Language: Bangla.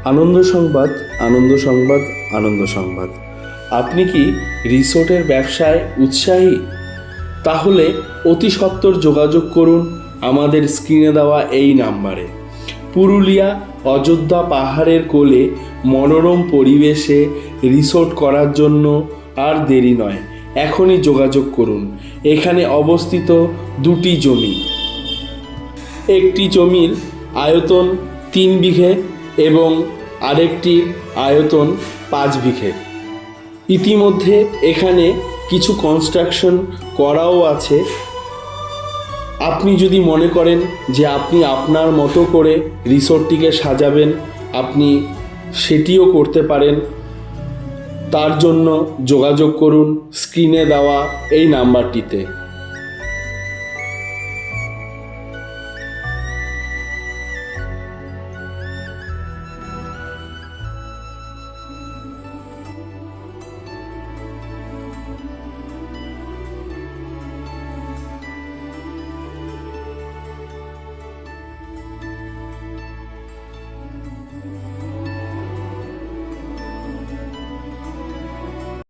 আনন্দ সংবাদ, আনন্দ সংবাদ, আনন্দ সংবাদ। আপনি কি রিসোর্টের ব্যবসায় উৎসাহী? তাহলে অতি সত্বর যোগাযোগ করুন আমাদের স্ক্রিনে দেওয়া এই নাম্বারে। পুরুলিয়া অযোধ্যা পাহাড়ের কোলে মনোরম পরিবেশে রিসোর্ট করার জন্য আর দেরি নয়, এখনই যোগাযোগ করুন। এখানে অবস্থিত দুটি জমি, একটি জমির আয়তন 3 বিঘে এবং আরেকটির আয়তন 5 বিঘে। ইতিমধ্যে এখানে কিছু কনস্ট্রাকশন করাও আছে। আপনি যদি মনে করেন যে আপনি আপনার মতো করে রিসোর্টটিকে সাজাবেন, আপনি সেটিও করতে পারেন। তার জন্য যোগাযোগ করুন স্ক্রিনে দেওয়া এই নাম্বারটিতে।